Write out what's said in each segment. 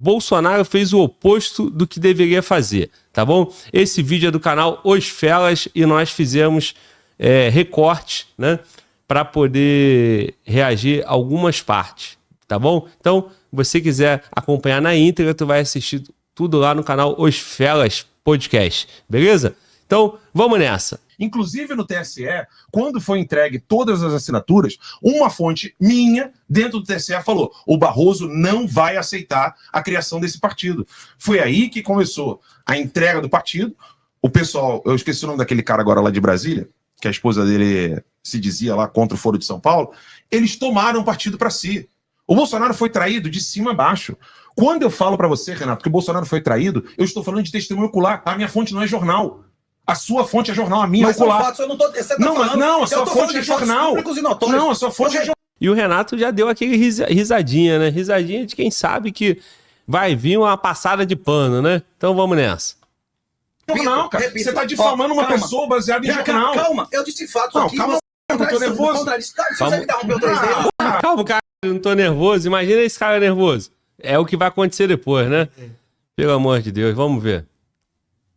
Bolsonaro fez o oposto do que deveria fazer, tá bom? Esse vídeo é do canal Os Felas e nós fizemos recortes, né? Para poder reagir a algumas partes, tá bom? Então, se você quiser acompanhar na íntegra, tu vai assistir tudo lá no canal Os Felas Podcast, beleza? Então, vamos nessa. Inclusive no TSE, quando foi entregue todas as assinaturas, uma fonte minha dentro do TSE falou: o Barroso não vai aceitar a criação desse partido. Foi aí que começou a entrega do partido. O pessoal, eu esqueci o nome daquele cara agora lá de Brasília, que a esposa dele se dizia lá contra o Foro de São Paulo, eles tomaram o partido para si. O Bolsonaro foi traído de cima a baixo. Quando eu falo para você, Renato, que o Bolsonaro foi traído, eu estou falando de testemunho ocular. A minha fonte não é jornal. A sua fonte é jornal, a minha é ocular. Fatos, eu não tô, você tá falando, não, a sua fonte é jornal. Não, a sua fonte é jornal. E o Renato já deu aquele risadinha, né? Risadinha de quem sabe que vai vir uma passada de pano, né? Então vamos nessa. Jornal, cara. Você tá difamando uma pessoa baseada em jornal. Calma, eu disse fatos aqui. Calma, eu tô nervoso. Você me interrompeu 3 vezes. Calma, cara, eu não tô nervoso. Imagina esse cara nervoso. É o que vai acontecer depois, né? Pelo amor de Deus, vamos ver.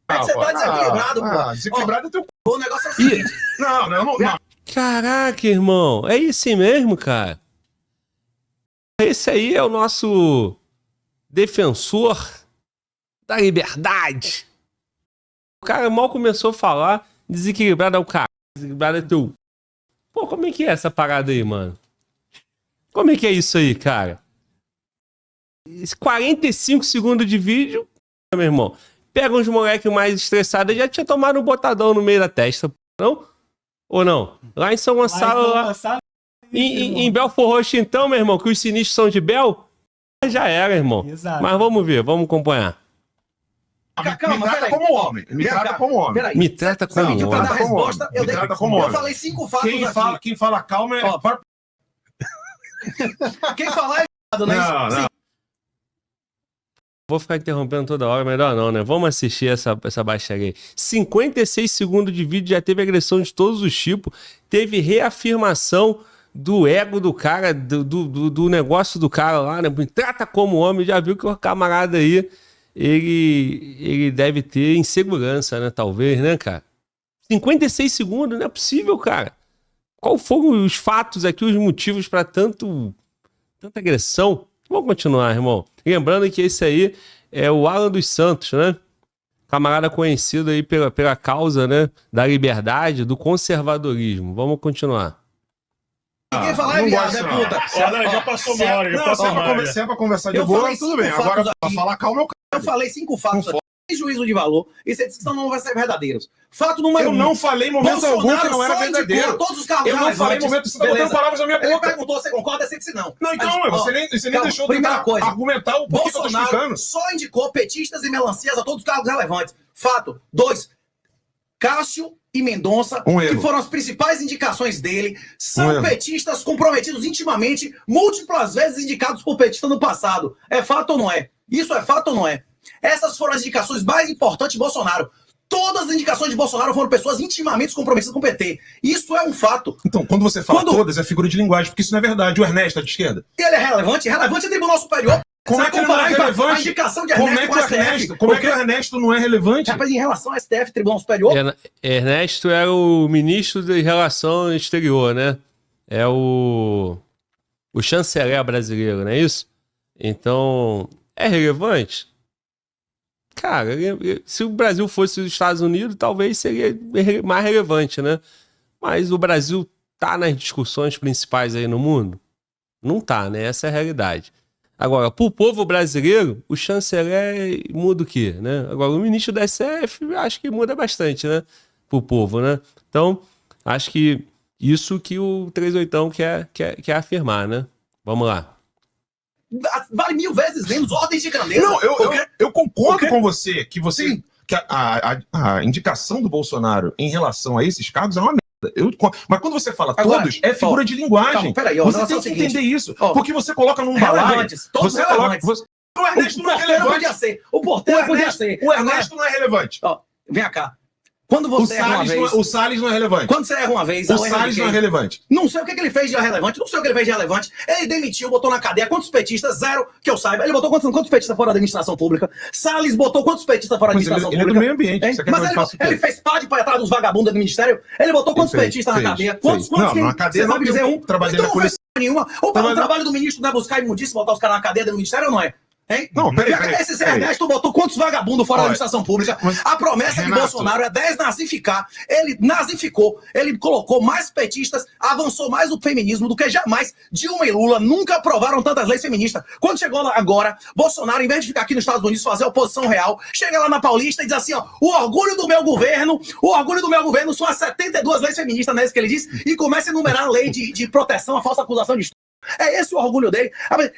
Você tá desequilibrado, pô. Desequilibrado é teu c... O negócio é o seguinte. Não. Caraca, irmão. É isso mesmo, cara. Esse aí é o nosso defensor da liberdade. O cara mal começou a falar, desequilibrado é o cara. Desequilibrado é teu... Pô, como é que é essa parada aí, mano? Como é que é isso aí, cara? 45 segundos de vídeo, meu irmão. Pega uns moleques mais estressados, já tinha tomado um botadão no meio da testa, não? Ou não? Lá em São Gonçalo, lá, em Belfort Roxo, então, meu irmão, que os sinistros são de Bel, já era, irmão. Exato. Mas vamos ver, vamos acompanhar. Me trata como homem. Me trata como homem. Me trata como homem. Me trata como homem. Eu falei 5 fatos aqui. Quem fala calma é... Quem falar é errado, né? Não. Vou ficar interrompendo toda hora, melhor não, né? Vamos assistir essa baixaria aí. 56 segundos de vídeo, já teve agressão de todos os tipos, teve reafirmação do ego do cara, do negócio do cara lá, né? Me trata como homem, já viu que o camarada aí, ele deve ter insegurança, né? Talvez, né, cara? 56 segundos, não é possível, cara. Qual foram os fatos aqui, os motivos para tanta agressão? Vamos continuar, irmão. Lembrando que esse aí é o Alan dos Santos, né? Camarada conhecido aí pela causa, né? Da liberdade, do conservadorismo. Vamos continuar. Ninguém falar é viado, é puta. Já passou uma hora, já passou uma hora. Se é pra conversar de boa, tudo bem. Agora, pra falar calma, eu falei 5 fatos aqui, sem juízo de valor, e você disse que não vai ser verdadeiros. Fato número 1. Eu não falei em momento algum que não era verdadeiro. Todos os carros eu não falei em momento, você tá botando palavras na minha boca. Ele perguntou, você concorda? Eu sei que se não. Não, então, você nem deixou de argumentar o porquê que eu tô explicando. Bolsonaro só indicou petistas e melancias a todos os cargos relevantes. Fato. 2. Cássio e Mendonça, que foram as principais indicações dele, são petistas comprometidos intimamente, múltiplas vezes indicados por petista no passado. É fato ou não é? Isso é fato ou não é? Essas foram as indicações mais importantes de Bolsonaro. Todas as indicações de Bolsonaro foram pessoas intimamente comprometidas com o PT. Isso é um fato. Então, quando você fala todas, é figura de linguagem, porque isso não é verdade. O Ernesto é de esquerda. Ele é relevante? Relevante é Tribunal Superior. Como é que ele não é relevante? A indicação de Ernesto como é que o Ernesto não é relevante? Rapaz, em relação ao STF, Tribunal Superior... Ernesto era o ministro de Relação Exterior, né? É o chanceler brasileiro, não é isso? Então, é relevante? Cara, se o Brasil fosse os Estados Unidos, talvez seria mais relevante, né? Mas o Brasil tá nas discussões principais aí no mundo? Não tá, né? Essa é a realidade. Agora, pro povo brasileiro, o chanceler muda o quê, né? Agora, o ministro da SF, acho que muda bastante, né? Pro povo, né? Então, acho que isso que o 38 quer afirmar, né? Vamos lá. Vale 1000 vezes menos ordens de grandeza. Não, eu concordo com você que a indicação do Bolsonaro em relação a esses cargos é uma merda. Mas quando você fala agora, todos, é figura de linguagem. Peraí, você tem que entender isso. Porque você coloca num balaio... Todos você relevantes. O Ernesto não é relevante. O porteiro podia ser. O Ernesto não é relevante. Vem cá. Quando você erra uma vez... O Salles não é relevante. Quando você erra uma vez... O Salles não é relevante. Não sei o que ele fez de relevante. Não sei o que ele fez de relevante. Ele demitiu, botou na cadeia quantos petistas? Zero, que eu saiba. Ele botou quantos petistas fora da administração pública? Salles botou quantos petistas fora da administração pública? Ele é do meio ambiente. Mas ele fez parte para atrás dos vagabundos do ministério? Ele botou quantos petistas na cadeia? Quantos? Não, na cadeia não dizer um. Trabalhando na polícia nenhuma. O trabalho do ministro não é buscar imundice, botar os caras na cadeia do ministério ou não é? Hein? Não, peraí. Esses CNH, tu botou quantos vagabundos fora da administração pública? A promessa de Bolsonaro é desnazificar. Ele nazificou, ele colocou mais petistas, avançou mais o feminismo do que jamais. Dilma e Lula nunca aprovaram tantas leis feministas. Quando chegou lá agora, Bolsonaro, em vez de ficar aqui nos Estados Unidos fazer oposição real, chega lá na Paulista e diz assim, ó, o orgulho do meu governo são as 72 leis feministas, não é isso que ele diz? E começa a enumerar a lei de proteção à falsa acusação de estupro. É esse o orgulho dele.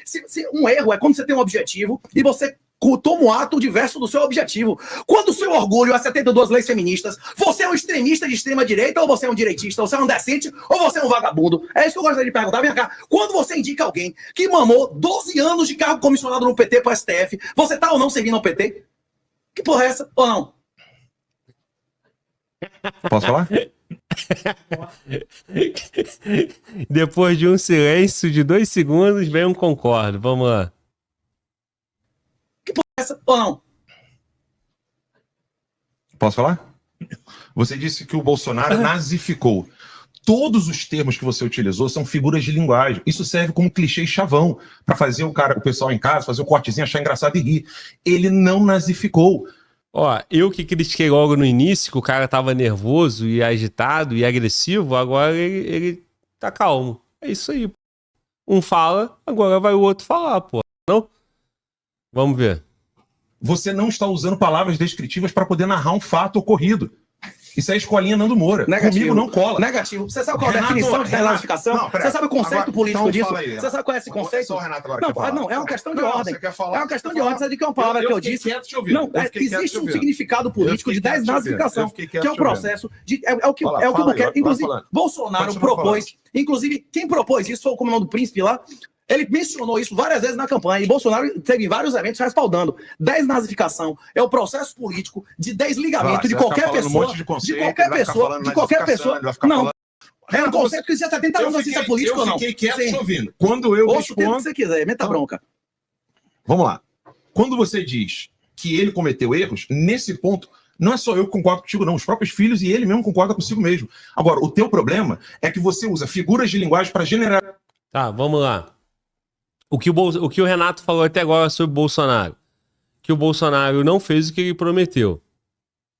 Se um erro é quando você tem um objetivo e você toma um ato diverso do seu objetivo. Quando o seu orgulho é 72 leis feministas, você é um extremista de extrema direita ou você é um direitista? Você é um decente ou você é um vagabundo? É isso que eu gostaria de perguntar. Vem cá. Quando você indica alguém que mamou 12 anos de cargo comissionado no PT para o STF, você tá ou não servindo ao PT? Que porra é essa? Ou não? Posso falar? Depois de um silêncio de 2 segundos, vem um concordo. Vamos lá. Que porra é essa? Ou não? Posso falar? Você disse que o Bolsonaro nazificou. Todos os termos que você utilizou são figuras de linguagem. Isso serve como clichê e chavão para fazer o pessoal em casa, fazer o cortezinho, achar engraçado e rir. Ele não nazificou. Ó, eu que critiquei logo no início que o cara tava nervoso e agitado e agressivo, agora ele tá calmo. É isso aí. Um fala, agora vai o outro falar, pô. Não? Vamos ver. Você não está usando palavras descritivas para poder narrar um fato ocorrido. Isso é a escolinha Nando Moura. Negativo. Comigo não cola. Negativo. Você sabe qual é a definição de desnazificação? Você sabe o conceito político disso? Você sabe qual é esse conceito? Só o Renato agora não, é uma questão de ordem. Você quer falar? É uma questão de ordem. Você sabe que é uma palavra que eu disse. Não, existe um significado político de desnazificação, que é o processo de... É o que eu quero. Inclusive, Bolsonaro propôs... Inclusive, quem propôs isso foi o comandante do Príncipe lá. Ele mencionou isso várias vezes na campanha e Bolsonaro teve vários eventos respaldando. Desnazificação é o processo político de desligamento de qualquer pessoa. De qualquer pessoa. Não. É um conceito que existe há 70 anos na ciência política ou não? Eu fiquei quieto te ouvindo. Quando eu respondo... o que você quiser, meta bronca. Vamos lá. Quando você diz que ele cometeu erros, nesse ponto, não é só eu que concordo contigo, não. Os próprios filhos e ele mesmo concordam consigo mesmo. Agora, o teu problema é que você usa figuras de linguagem para generar... Tá, vamos lá. O que o Renato falou até agora sobre o Bolsonaro. Que o Bolsonaro não fez o que ele prometeu.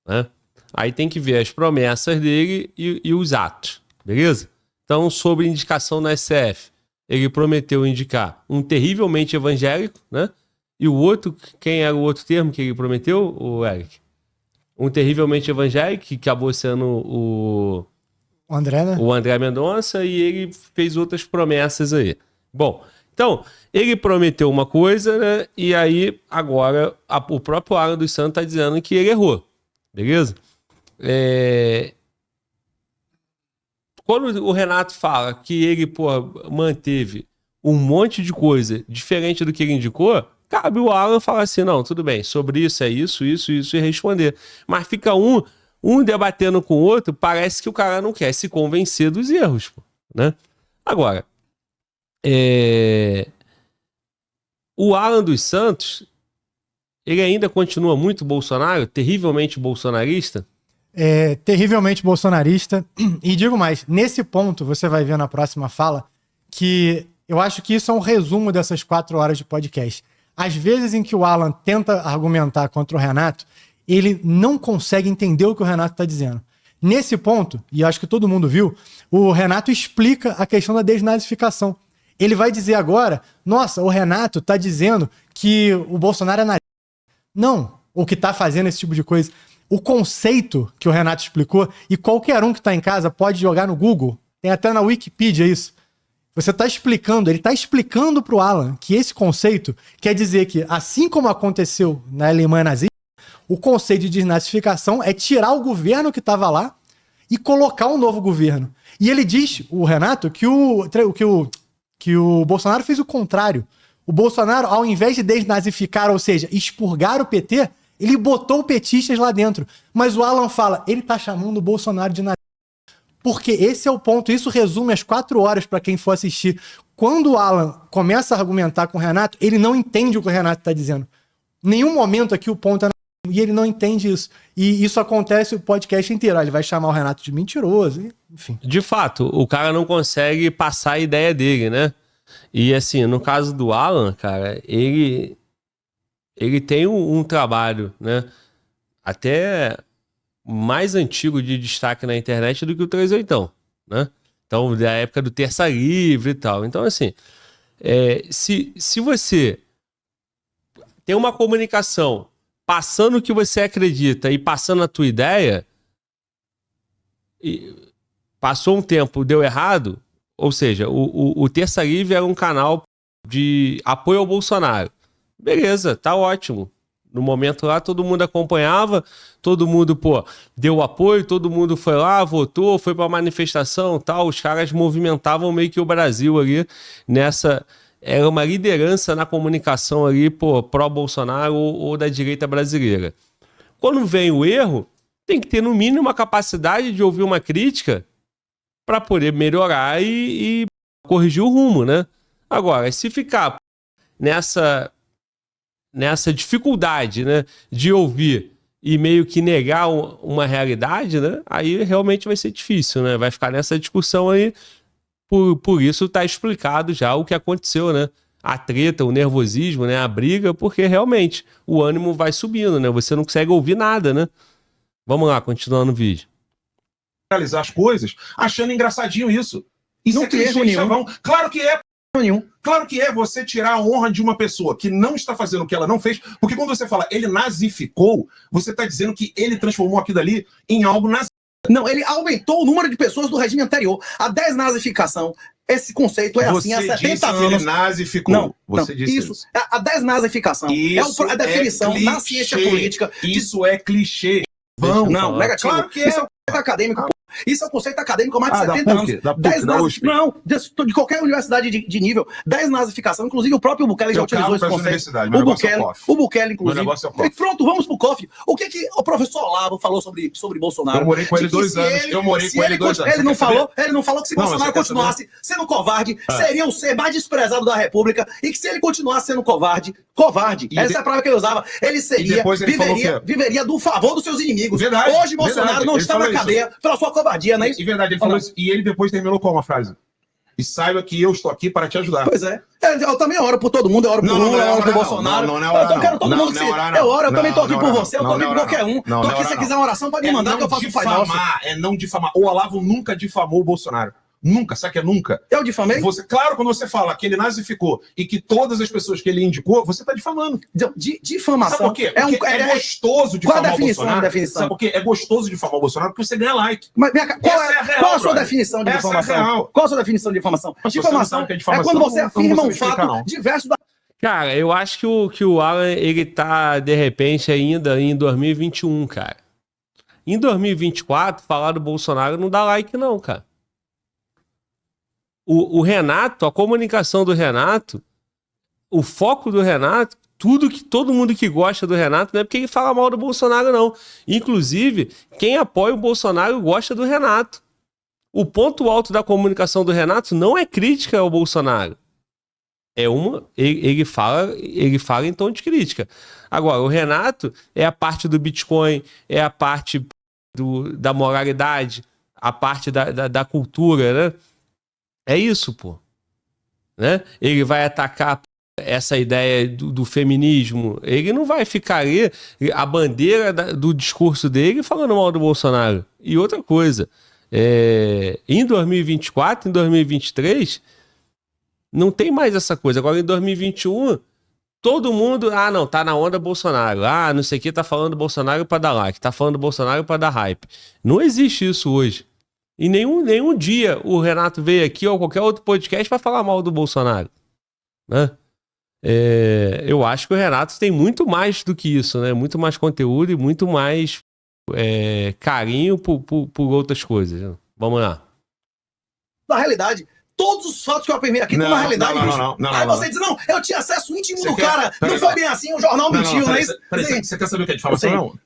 Né? Aí tem que ver as promessas dele e os atos. Beleza? Então, sobre indicação na STF. Ele prometeu indicar um terrivelmente evangélico, né? E o outro, quem era o outro termo que ele prometeu, o Eric? Um terrivelmente evangélico, que acabou sendo o André, né? O André Mendonça, e ele fez outras promessas aí. Bom, então, ele prometeu uma coisa, né? E aí, agora, o próprio Alan dos Santos tá dizendo que ele errou. Beleza? Quando o Renato fala que ele, manteve um monte de coisa diferente do que ele indicou, cabe o Alan falar assim, não, tudo bem, sobre isso é isso, e responder. Mas fica um debatendo com o outro, parece que o cara não quer se convencer dos erros, né? Agora, o Alan dos Santos, ele ainda continua muito Bolsonaro, terrivelmente bolsonarista? Terrivelmente bolsonarista. E digo mais, nesse ponto, você vai ver na próxima fala, que eu acho que isso é um resumo dessas 4 horas de podcast. Às vezes em que o Alan tenta argumentar contra o Renato, ele não consegue entender o que o Renato está dizendo. Nesse ponto, e acho que todo mundo viu, o Renato explica a questão da desnazificação. Ele vai dizer agora, nossa, o Renato está dizendo que o Bolsonaro é nazista. Não, o que está fazendo esse tipo de coisa. O conceito que o Renato explicou, e qualquer um que está em casa pode jogar no Google, tem até na Wikipedia isso. Você está explicando, ele está explicando para o Alan que esse conceito quer dizer que, assim como aconteceu na Alemanha nazista, o conceito de desnazificação é tirar o governo que estava lá e colocar um novo governo. E ele diz, o Renato, que o Bolsonaro fez o contrário. O Bolsonaro, ao invés de desnazificar, ou seja, expurgar o PT, Ele botou petistas lá dentro. Mas o Alan fala, ele tá chamando o Bolsonaro de nazista. Porque esse é o ponto. Isso resume as 4 horas para quem for assistir. Quando o Alan começa a argumentar com o Renato, ele não entende o que o Renato tá dizendo. Em nenhum momento aqui o ponto é nazismo. E ele não entende isso. E isso acontece o podcast inteiro. Ele vai chamar o Renato de mentiroso. Enfim. De fato, o cara não consegue passar a ideia dele, né? E assim, no caso do Alan, cara, ele tem um trabalho, né? Até mais antigo de destaque na internet do que o 38, né? Então, da época do Terça Livre e tal. Então, assim, se você tem uma comunicação passando o que você acredita e passando a tua ideia, e passou um tempo, deu errado, ou seja, o Terça Livre era um canal de apoio ao Bolsonaro. Beleza, tá ótimo. No momento lá, todo mundo acompanhava, todo mundo, deu apoio, todo mundo foi lá, votou, foi pra manifestação, tal. Os caras movimentavam meio que o Brasil ali nessa... Era uma liderança na comunicação ali, pró-Bolsonaro ou da direita brasileira. Quando vem o erro, tem que ter no mínimo uma capacidade de ouvir uma crítica para poder melhorar e corrigir o rumo, né? Agora, se ficar nessa dificuldade, né, de ouvir e meio que negar uma realidade, né, aí realmente vai ser difícil, né? Vai ficar nessa discussão aí. Por isso está explicado já o que aconteceu, né? A treta, o nervosismo, né? A briga, porque realmente o ânimo vai subindo, né? Você não consegue ouvir nada, né? Vamos lá, continuando o vídeo. Realizar as coisas achando engraçadinho isso. Isso não é clichê, chavão. Claro que é. Nenhum. Claro que é você tirar a honra de uma pessoa que não está fazendo o que ela não fez, porque quando você fala ele nazificou, você está dizendo que ele transformou aquilo ali em algo nazista. Não, ele aumentou o número de pessoas do regime anterior. A desnazificação, esse conceito é assim há 70 anos. Ele nazificou. Não, você disse isso. A desnazificação a definição na ciência política. Isso é clichê. Não, negativo. Claro que é. Isso é um conceito acadêmico. Isso é um conceito acadêmico há mais de 70 anos. Não, de qualquer universidade de nível. Desnazificação, inclusive o próprio Bukele já utilizou esse conceito. O Bukele, inclusive. Pronto, vamos pro COF. O que o professor Olavo falou sobre Bolsonaro? Eu morei com ele 2 anos. Ele não falou que se Bolsonaro continuasse sendo covarde, seria o ser mais desprezado da República, e que se ele continuasse sendo covarde, essa é a palavra que ele usava, ele viveria do favor dos seus inimigos. Hoje Bolsonaro não está na cadeia pela sua covardia, não é isso? E verdade, ele falou isso. E ele depois terminou com uma frase. E saiba que eu estou aqui para te ajudar. Pois é. Eu também oro por todo mundo, eu oro por Lula, eu oro por Bolsonaro. Eu quero todo mundo que eu oro, eu também estou aqui por você, eu estou aqui por qualquer um. Estou aqui, se você quiser uma oração, pode me mandar que eu faço o Pai Nosso. É não difamar. O Olavo nunca difamou o Bolsonaro. Nunca, sabe que é nunca? Eu difamei? Claro, quando você fala que ele nazificou e que todas as pessoas que ele indicou, você está difamando. Difamação. Sabe por quê? Porque é gostoso difamar o Bolsonaro. Sabe por quê? É gostoso difamar o Bolsonaro porque você ganha like. Mas qual a sua definição de difamação? Qual a sua definição de difamação? Difamação é quando você afirma um fato diverso da... Cara, eu acho que o Alan, ele tá, de repente, ainda em 2021, cara. Em 2024, falar do Bolsonaro não dá like não, cara. O Renato, a comunicação do Renato, o foco do Renato, todo mundo que gosta do Renato, não é porque ele fala mal do Bolsonaro, não. Inclusive, quem apoia o Bolsonaro gosta do Renato. O ponto alto da comunicação do Renato não é crítica ao Bolsonaro. Ele fala em tom de crítica. Agora, o Renato é a parte do Bitcoin, é a parte da moralidade, a parte da cultura, né? É isso, né? Ele vai atacar essa ideia do feminismo. Ele não vai ficar ali, a bandeira do discurso dele falando mal do Bolsonaro. E outra coisa, em 2024, em 2023, não tem mais essa coisa. Agora, em 2021, todo mundo, não, tá na onda Bolsonaro. Não sei o que, tá falando Bolsonaro pra dar like, tá falando Bolsonaro pra dar hype. Não existe isso hoje. E nenhum dia o Renato veio aqui ou qualquer outro podcast para falar mal do Bolsonaro, né? Eu acho que o Renato tem muito mais do que isso, né? Muito mais conteúdo e muito mais carinho por outras coisas. Vamos lá. Na realidade, todos os fatos que eu afirmei aqui estão na realidade. Aí você diz, não, eu tinha acesso íntimo do cara. Não foi bem assim, o jornal mentiu, não é isso? Você quer saber o que é difamação, não?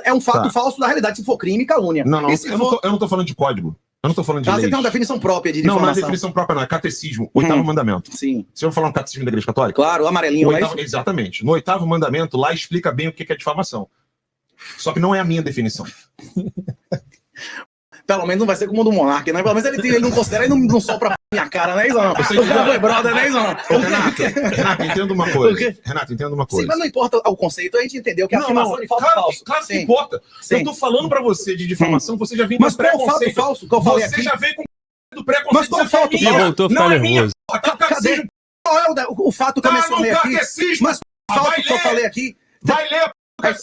É um fato falso da realidade, se for crime e calúnia. Não, eu não tô falando de código. Eu não tô falando de lei. Você tem uma definição própria de difamação. Não é definição própria, não. É catecismo. 8º mandamento. Sim. Você vai falar um catecismo da Igreja Católica? Claro, o amarelinho, é isso? Exatamente. No 8º mandamento, lá explica bem o que é difamação. Só que não é a minha definição. Pelo menos não vai ser como o do Monark, né? Pelo menos ele não considera, ele não sopra minha cara, não é isso não? O cara foi brother, não é isso não? Renato, entenda uma coisa. Sim, mas não importa o conceito, a gente entendeu que a afirmação de fato é falso. Claro que importa. Sim. Eu tô falando pra você de difamação, você já vem com preconceito. Mas qual fato falso que eu falei aqui? Você já vem com do preconceito. Mas qual fato falso? Voltou a ficar nervoso. Cadê? Qual é o fato que eu mencionei aqui? Mas qual fato que eu falei aqui? Vai ler.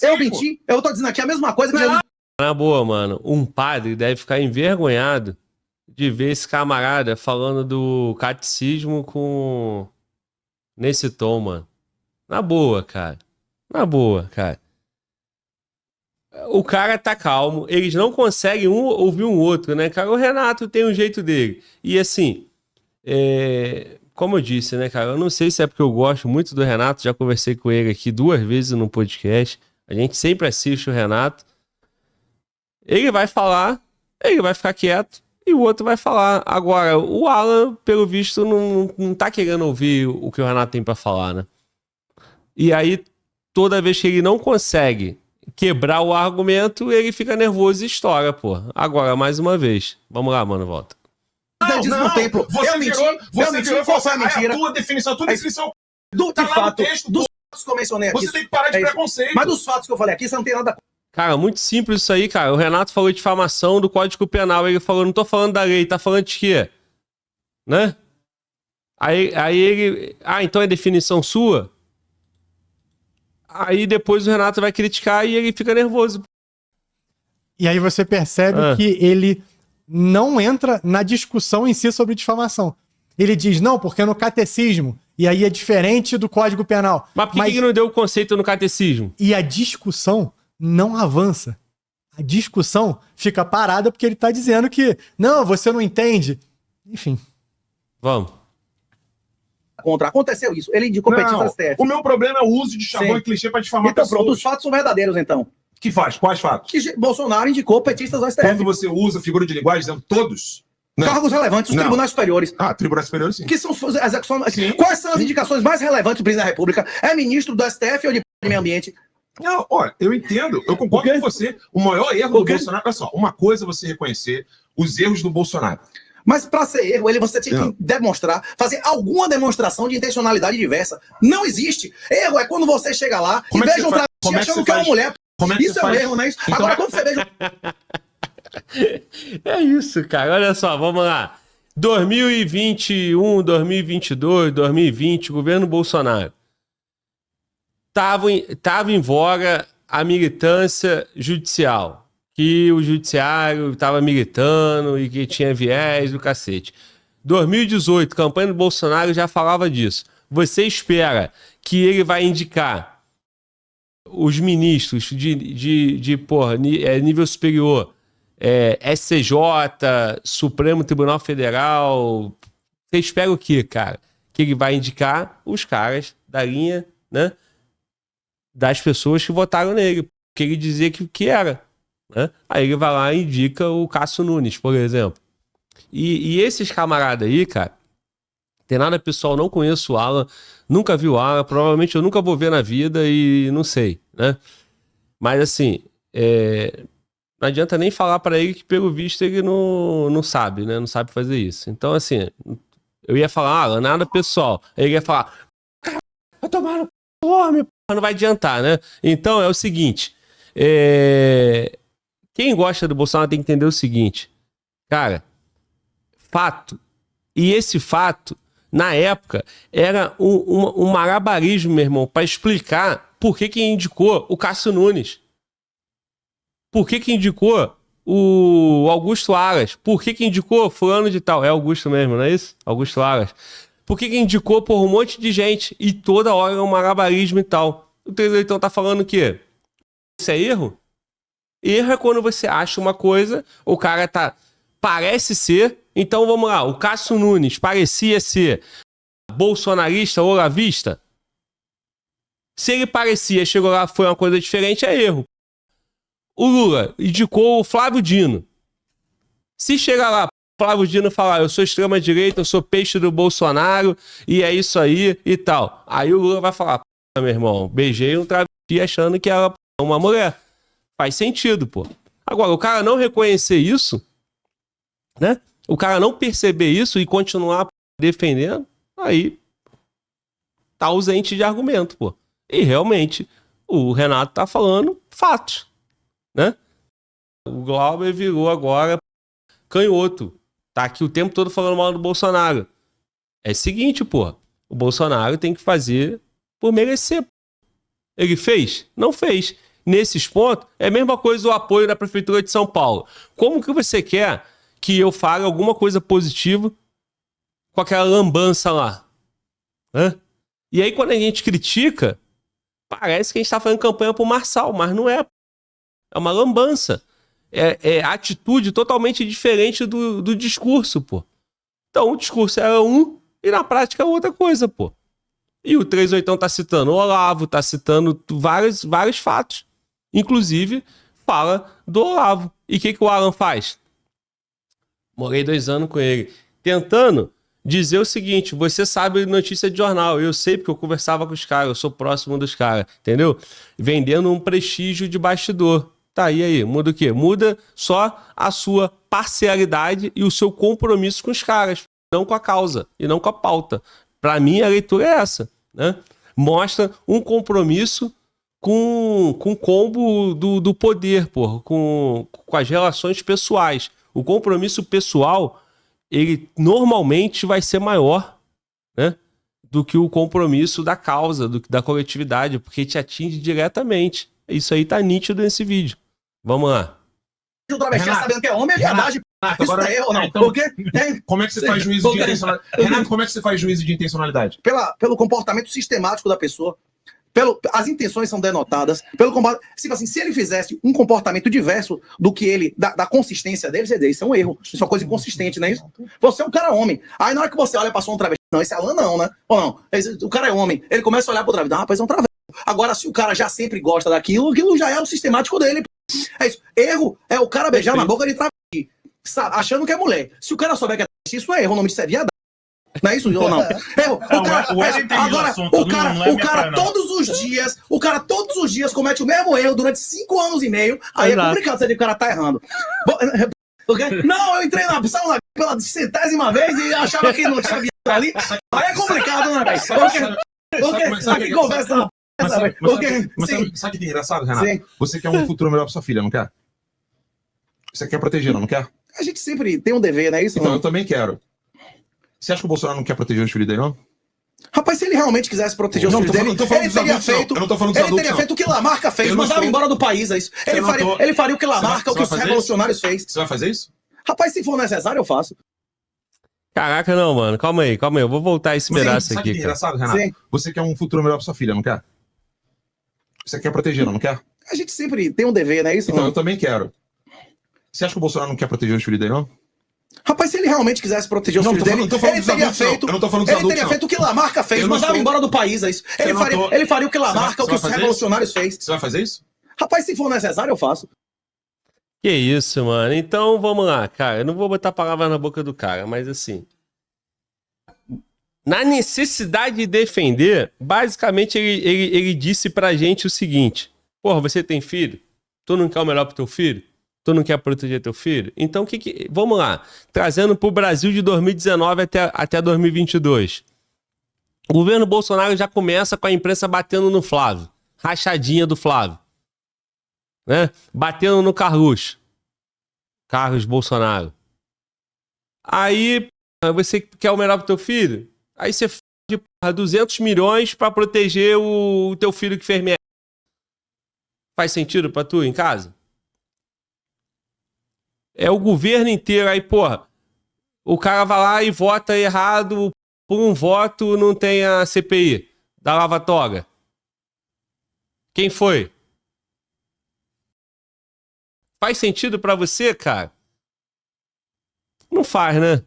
Eu menti? Eu tô dizendo aqui a mesma coisa que Jesus... Na boa, mano, um padre deve ficar envergonhado de ver esse camarada falando do catecismo nesse tom, mano. Na boa, cara. O cara tá calmo, eles não conseguem ouvir um outro, né, cara? O Renato tem um jeito dele. E assim, como eu disse, né, cara? Eu não sei se é porque eu gosto muito do Renato, já conversei com ele aqui 2 vezes no podcast. A gente sempre assiste o Renato. Ele vai falar, ele vai ficar quieto e o outro vai falar. Agora, o Alan, pelo visto, não tá querendo ouvir o que o Renato tem pra falar, né? E aí, toda vez que ele não consegue quebrar o argumento, ele fica nervoso e estoura, pô. Agora, mais uma vez. Vamos lá, mano, volta. No templo. Você virou qual foi a mentira? A tua definição, de fato, dos fatos que eu mencionei aqui. Você tem que parar de preconceito. Mas dos fatos que eu falei aqui, você não tem nada... Cara, muito simples isso aí, cara. O Renato falou de difamação do Código Penal. Ele falou, não tô falando da lei, tá falando de quê? Né? Aí ele... Ah, então é definição sua? Aí depois o Renato vai criticar e ele fica nervoso. E aí você percebe que ele não entra na discussão em si sobre difamação. Ele diz, não, porque é no catecismo. E aí é diferente do Código Penal. Mas por que não deu o conceito no catecismo? E a discussão não avança. A discussão fica parada porque ele tá dizendo que, não, você não entende. Enfim. Vamos. Aconteceu isso. Ele indicou petista do STF. O meu problema é o uso de chavão e clichê pra difamar então, pessoas. Pronto, os fatos são verdadeiros, então. Que faz? Quais fatos? Que Bolsonaro indicou petistas do STF. Quando você usa figura de linguagem, dizendo todos... Cargos relevantes, os tribunais superiores. Tribunais superiores, sim. Que são execuções... Quais são as indicações mais relevantes do presidente da República? É ministro do STF ou de meio ambiente? Não, olha, eu entendo, eu concordo com você. O maior erro do Bolsonaro, olha só, uma coisa é você reconhecer os erros do Bolsonaro. Mas para ser erro, você tinha que demonstrar, fazer alguma demonstração de intencionalidade diversa. Não existe. Erro é quando você chega lá e veja um travesti achando que é uma mulher. Isso é um erro, não é isso? Então... Agora, quando você veja... É isso, cara. Olha só, vamos lá. 2021, 2022, 2020, governo Bolsonaro. Tava em voga a militância judicial, que o judiciário estava militando e que tinha viés do cacete. 2018, campanha do Bolsonaro já falava disso. Você espera que ele vai indicar os ministros de nível superior, SCJ, Supremo Tribunal Federal? Você espera o quê, cara? Que ele vai indicar os caras da linha, né? Das pessoas que votaram nele, que ele dizia que era, né? Aí ele vai lá e indica o Cássio Nunes, por exemplo. E esses camaradas aí, cara, tem nada pessoal, não conheço o Alan, nunca vi o Alan, provavelmente eu nunca vou ver na vida e não sei, né? Mas assim, não adianta nem falar pra ele que pelo visto ele não sabe, né? Não sabe fazer isso. Então assim, eu ia falar, Alan, nada pessoal. Aí ele ia falar, cara, vai tomar no homem, não vai adiantar, né? Então é o seguinte, quem gosta do Bolsonaro tem que entender o seguinte, cara, fato, e esse fato, na época, era um malabarismo, meu irmão, para explicar por que indicou o Cássio Nunes, por que indicou o Augusto Aras, por que indicou fulano de tal, é Augusto mesmo, não é isso? Augusto Aras. Por que indicou por um monte de gente e toda hora é um malabarismo e tal? O Teleitão tá falando o quê? Isso é erro? Erro é quando você acha uma coisa, o cara tá parece ser. Então vamos lá, o Cássio Nunes parecia ser bolsonarista ou olavista. Se ele parecia, chegou lá, foi uma coisa diferente, é erro. O Lula indicou o Flávio Dino. Se chegar lá, Flávio Dino falar, eu sou extrema-direita, eu sou peixe do Bolsonaro, e é isso aí e tal. Aí o Lula vai falar, meu irmão, beijei um travesti achando que era uma mulher. Faz sentido, pô. Agora, o cara não reconhecer isso, né? O cara não perceber isso e continuar defendendo, aí tá ausente de argumento, pô. E realmente, o Renato tá falando fatos, né? O Glauber virou agora canhoto. Tá aqui o tempo todo falando mal do Bolsonaro. É o seguinte, pô. O Bolsonaro tem que fazer por merecer. Ele fez? Não fez. Nesses pontos, é a mesma coisa o apoio da Prefeitura de São Paulo. Como que você quer que eu fale alguma coisa positiva com aquela lambança lá? Hã? E aí, quando a gente critica, parece que a gente tá fazendo campanha pro Marçal, mas não é. É uma lambança. É atitude totalmente diferente do discurso, pô. Então, o discurso era um e na prática é outra coisa, pô. E o 38 tá citando o Olavo, tá citando vários fatos. Inclusive, fala do Olavo. E o que o Alan faz? Morei 2 anos com ele. Tentando dizer o seguinte, você sabe notícia de jornal, eu sei porque eu conversava com os caras, eu sou próximo dos caras, entendeu? Vendendo um prestígio de bastidor. Tá, e aí? Muda o quê? Muda só a sua parcialidade e o seu compromisso com os caras, não com a causa e não com a pauta. Para mim, a leitura é essa, né? Mostra um compromisso com o combo do poder, porra, com as relações pessoais. O compromisso pessoal, ele normalmente vai ser maior, né, do que o compromisso da causa, da coletividade, porque te atinge diretamente. Isso aí tá nítido nesse vídeo. Vamos lá. O travesti sabendo que é homem é viadagem. Isso agora, é erro ou não? então, Porque como é que você faz juízo de intencionalidade? Renato, como é que você faz juízo de intencionalidade? pelo comportamento sistemático da pessoa. As intenções são denotadas. Tipo assim, se ele fizesse um comportamento diverso do que ele, da consistência dele, você diz, isso é um erro. Isso é uma coisa inconsistente, não é isso? Você é um cara homem. Aí na hora que você olha pra um travesti, não, esse Alan não, né? Ou não? O cara é homem. Ele começa a olhar pro travesti, rapaz, é um travesti. Agora, se o cara já sempre gosta daquilo, aquilo já é o sistemático dele. É isso. Erro é o cara beijar na boca de travesti, achando que é mulher. Se o cara souber que é travesti, isso não é erro, o nome disso é viadagem. Não é isso ou não? O cara todos os dias comete o mesmo erro durante 5 anos e meio. Aí é complicado você dizer que o cara tá errando. Não, eu entrei na sauna pela 100ª vez e achava que não tinha viado ali. Aí é complicado, né, velho? Porque conversa. Sabe o que é engraçado, Renato? Sim. Você quer um futuro melhor pra sua filha, não quer? Você quer proteger, não quer? A gente sempre tem um dever, não é isso? Então, eu também quero. Você acha que o Bolsonaro não quer proteger os filhos dele, não? Rapaz, se ele realmente quisesse proteger os filhos dele, ele teria feito. Eu não tô falando dos adultos, teria feito o que Lamarca fez, mandava embora do país, é isso. Ele faria o que Lamarca, o que os revolucionários fez. Você vai fazer isso? Rapaz, se for necessário, eu faço. Caraca, não, mano. Calma aí. Eu vou voltar esse pedaço aqui. Sabe o que é engraçado, Renato? Sim. Você quer um futuro melhor pra sua filha, não quer? Você quer proteger, não quer? A gente sempre tem um dever, não é isso? Então, eu também quero. Você acha que o Bolsonaro não quer proteger os filhos dele, não? Rapaz, se ele realmente quisesse proteger os filhos dele, ele teria feito. Ele teria feito o que Lamarca fez, mandava embora do país, é isso. Ele faria o que Lamarca, o que os revolucionários fez. Você vai fazer isso? Rapaz, se for necessário, eu faço. Que isso, mano. Então, vamos lá, cara. Eu não vou botar palavras na boca do cara, mas assim... Na necessidade de defender, basicamente ele disse pra gente o seguinte: porra, você tem filho? Tu não quer o melhor pro teu filho? Tu não quer proteger teu filho? Então, vamos lá. Trazendo pro Brasil de 2019 até 2022. O governo Bolsonaro já começa com a imprensa batendo no Flávio. Rachadinha do Flávio. Né? Batendo no Carlos Bolsonaro. Aí, você quer o melhor pro teu filho? Aí você faz 200 milhões pra proteger o teu filho que fez merda. Faz sentido pra tu em casa? É o governo inteiro. Aí, porra, o cara vai lá e vota errado. Por um voto não tem a CPI da lava-toga. Quem foi? Faz sentido pra você, cara? não faz, né?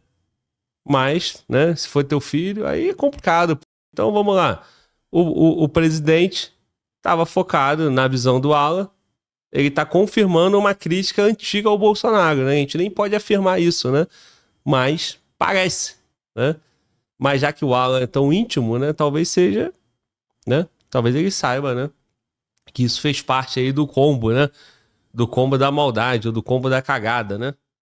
Mas, né, se for teu filho, aí é complicado. Então vamos lá. O presidente estava focado na visão do Alan. Ele está confirmando uma crítica antiga ao Bolsonaro, né? A gente nem pode afirmar isso, né? Mas parece, né? Mas já que o Alan é tão íntimo, né? Talvez seja, né? Talvez ele saiba, né? Que isso fez parte aí do combo, né? Do combo da maldade, ou do combo da cagada, né?